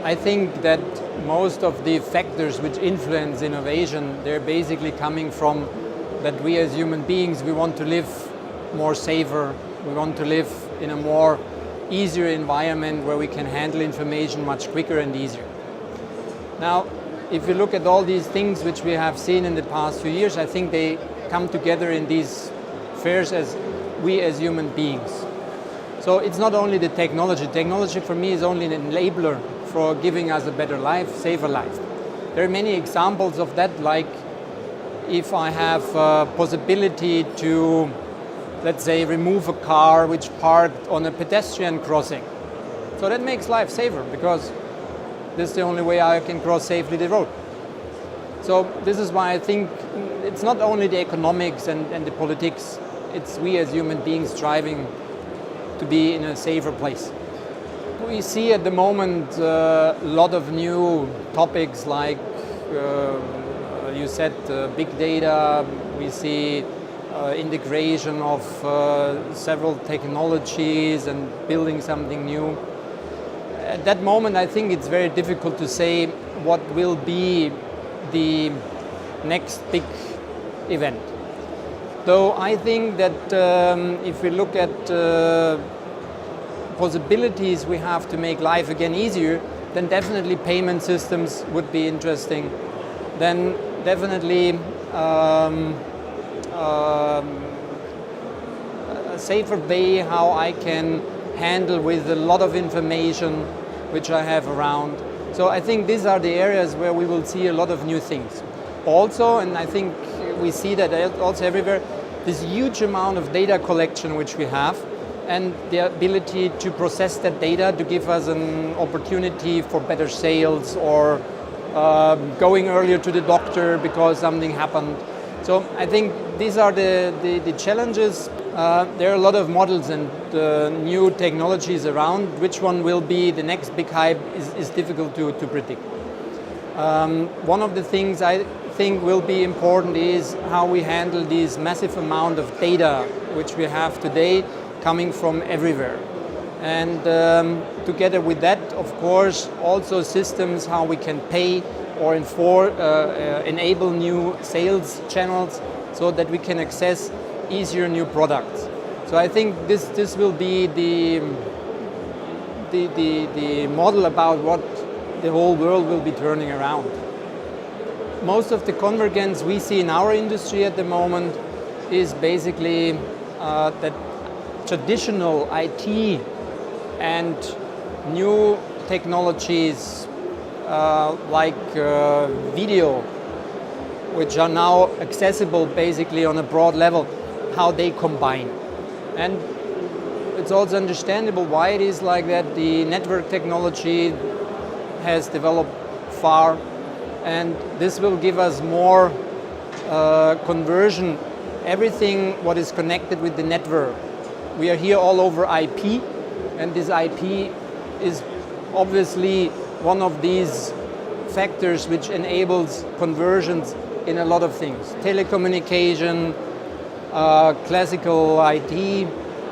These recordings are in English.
I think that most of the factors which influence innovation, they're basically coming from that we as human beings, we want to live more safer, we want to live in a more easier environment where we can handle information much quicker and easier. Now, if you look at all these things which we have seen in the past few years, I think they come together in these spheres as we as human beings. So it's not only the technology. Technology for me is only an enabler for giving us a better life, safer life. There are many examples of that, like if I have a possibility to, let's say, remove a car which parked on a pedestrian crossing. So that makes life safer because this is the only way I can cross safely the road. So this is why I think it's not only the economics and the politics, it's we as human beings striving to be in a safer place. We see at the moment a lot of new topics like you said big data. We see integration of several technologies and building something new. At that moment I think it's very difficult to say what will be the next big event. Though I think that if we look at possibilities we have to make life again easier, then definitely payment systems would be interesting. Then definitely a safer way how I can handle with a lot of information which I have around. So I think these are the areas where we will see a lot of new things. Also, and I think we see that also everywhere, this huge amount of data collection which we have and the ability to process that data to give us an opportunity for better sales or going earlier to the doctor because something happened. So I think these are the challenges. There are a lot of models and new technologies around. Which one will be the next big hype is difficult to predict. One of the things I think will be important is how we handle this massive amount of data which we have today coming from everywhere. And together with that, of course, also systems how we can pay or enable new sales channels so that we can access easier new products. So I think this will be the model about what the whole world will be turning around. Most of the convergence we see in our industry at the moment is basically that traditional IT and new technologies like video, which are now accessible basically on a broad level, how they combine. And it's also understandable why it is like that. The network technology has developed far, and this will give us more conversion. Everything what is connected with the network. We are here all over IP, and this IP is obviously one of these factors which enables conversions in a lot of things. Telecommunication, classical IT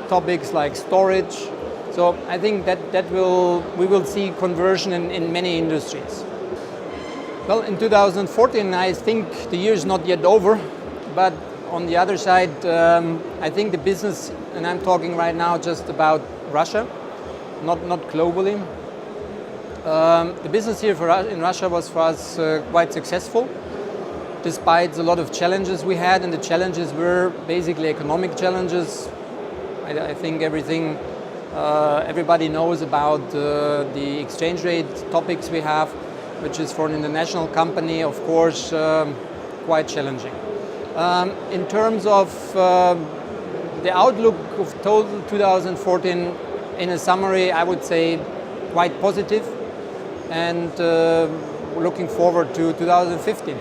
topics like storage. So I think we will see conversion in many industries. Well, in 2014, I think the year is not yet over, but on the other side, I think the business, and I'm talking right now just about Russia, not globally. The business here for us in Russia was for us quite successful, despite a lot of challenges we had, and the challenges were basically economic challenges. I think everybody knows about the exchange rate topics we have, which is for an international company, of course, quite challenging. In terms of the outlook of total 2014, in a summary, I would say quite positive, and looking forward to 2015.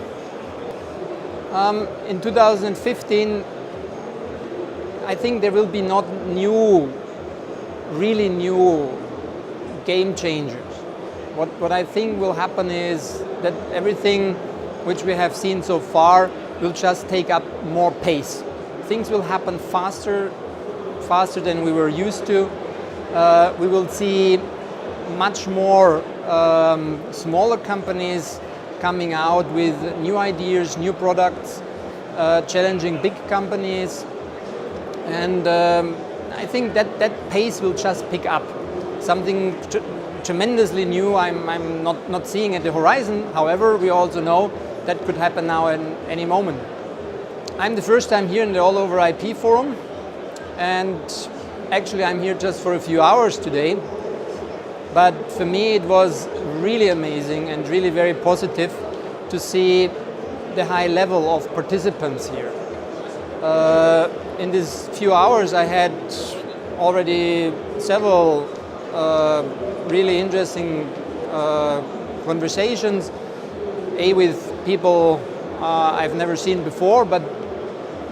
In 2015, I think there will be not really new game changers. What I think will happen is that everything which we have seen so far will just take up more pace. Things will happen faster than we were used to. We will see much more smaller companies coming out with new ideas, new products, challenging big companies. And I think that pace will just pick up. Something tremendously new I'm not seeing at the horizon. However, we also know that could happen now at any moment. I'm the first time here in the All Over IP Forum, and actually I'm here just for a few hours today. But for me it was really amazing and really very positive to see the high level of participants here. In these few hours I had already several really interesting conversations, with people I've never seen before, but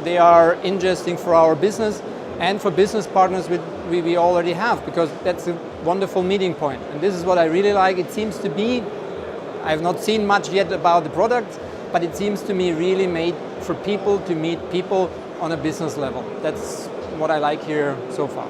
they are interesting for our business and for business partners we already have, because that's a wonderful meeting point. And this is what I really like. It seems to be, I've not seen much yet about the product, but it seems to me really made for people to meet people on a business level. That's what I like here so far.